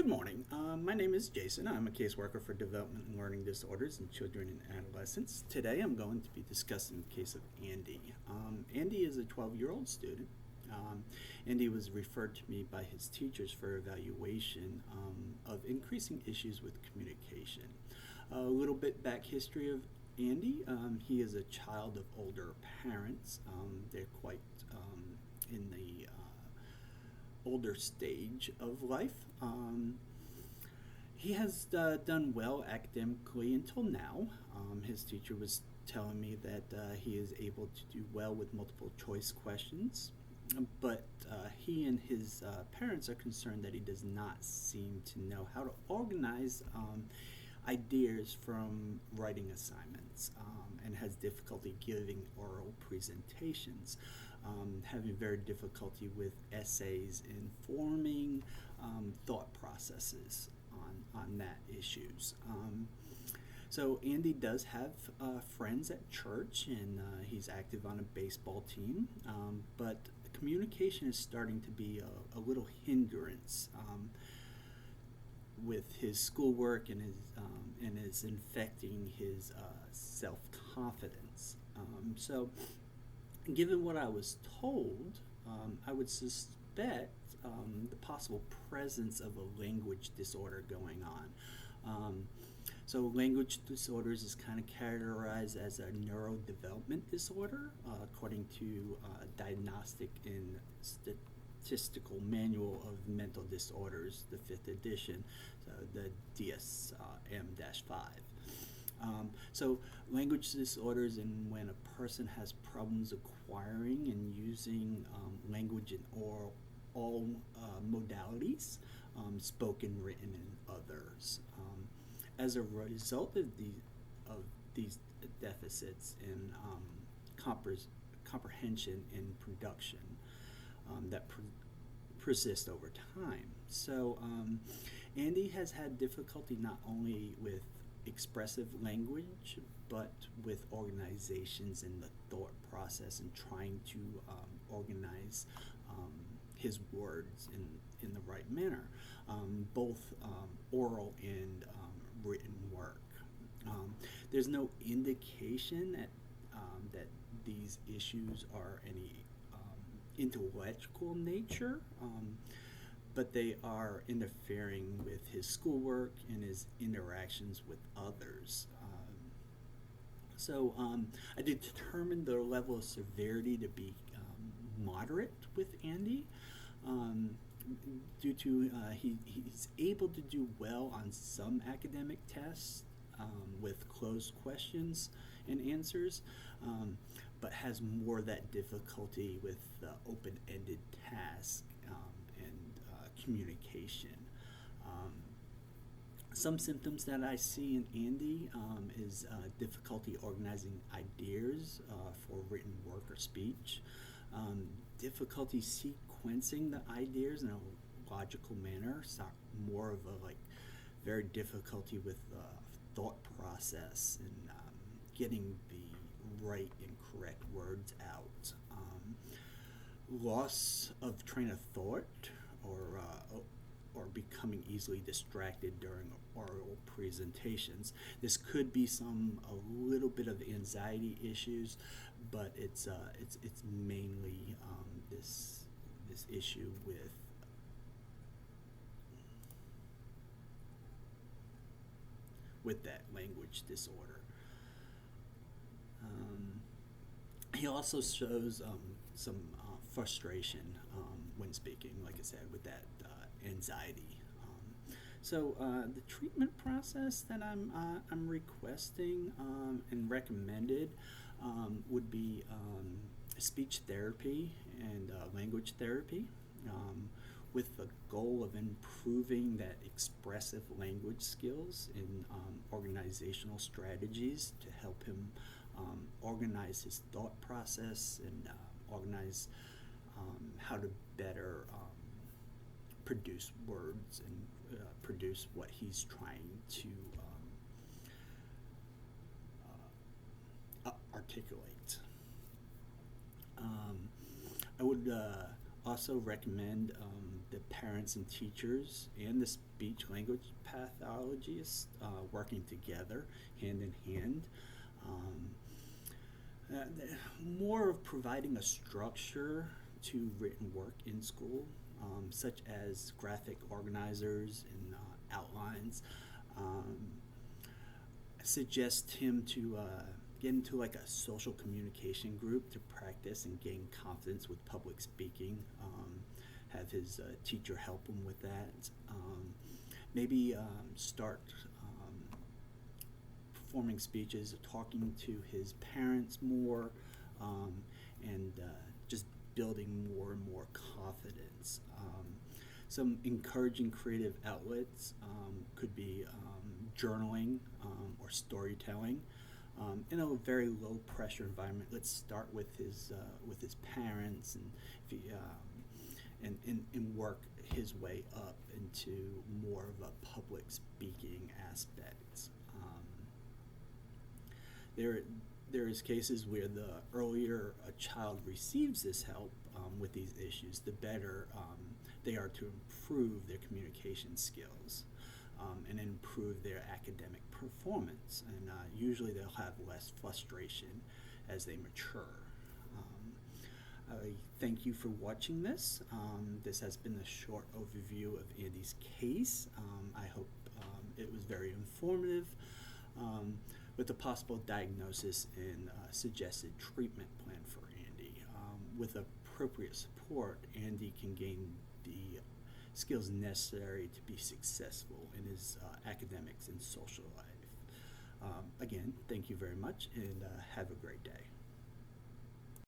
Good morning. My name is Jason. I'm a caseworker for development and learning disorders in children and adolescents. Today I'm going to be discussing the case of Andy. Andy is a 12-year-old student. Andy was referred to me by his teachers for evaluation of increasing issues with communication. A little bit back history of Andy. He is a child of older parents. They're quite in the older stage of life. He has done well academically until now. His teacher was telling me that he is able to do well with multiple choice questions, but he and his parents are concerned that he does not seem to know how to organize ideas from writing assignments and has difficulty giving oral presentations. Having very difficulty with essays informing thought processes on that issues. So Andy does have friends at church, and he's active on a baseball team, but communication is starting to be a little hindrance with his schoolwork and is infecting his self-confidence. So given what I was told, I would suspect the possible presence of a language disorder going on. So language disorders is kind of categorized as a neurodevelopment disorder, according to Diagnostic and Statistical Manual of Mental Disorders, the 5th edition, so the DSM-5. So language disorders and when a person has problems acquiring and using language in all modalities, spoken, written, and others. As a result of these deficits in comprehension and production that persist over time. So Andy has had difficulty not only with expressive language, but with organizations in the thought process and trying to organize his words in the right manner, both oral and written work. There's no indication that these issues are any intellectual nature, but they are interfering with his schoolwork and his interactions with others. So I determined the level of severity to be moderate with Andy, due to he's able to do well on some academic tests with closed questions and answers, but has more of that difficulty with open-ended tasks and communication. Some symptoms that I see in Andy is difficulty organizing ideas for written work or speech, difficulty sequencing the ideas in a logical manner, so more of a very difficulty with the thought process and getting the right and correct words out. Loss of train of thought or becoming easily distracted during oral presentations. This could be a little bit of anxiety issues, but it's mainly this issue with that language disorder. He also shows some frustration when speaking, like I said, with that anxiety. So the treatment process that I'm requesting and recommended would be speech therapy and language therapy, with the goal of improving that expressive language skills in organizational strategies to help him organize his thought process and organize how to better produce words and produce what he's trying to articulate. I would also recommend the parents and teachers and the speech language pathologists working together, hand in hand. Um, More of providing a structure to written work in school, such as graphic organizers and outlines. Um, Suggest him to get into like a social communication group to practice and gain confidence with public speaking. Have his teacher help him with that. Maybe start performing speeches, talking to his parents more, um, and just building more and more confidence. Some encouraging creative outlets could be journaling or storytelling. In a very low pressure environment, let's start with his parents, and if he, and work his way up into more of a public speaking aspect. There there is cases where the earlier a child receives this help with these issues, the better they are to improve their communication skills and improve their academic performance. And usually they'll have less frustration as they mature. I thank you for watching this. This has been a short overview of Andy's case. I hope it was very informative. With a possible diagnosis and suggested treatment plan for Andy. With appropriate support, Andy can gain the skills necessary to be successful in his academics and social life. Again, thank you very much, and have a great day.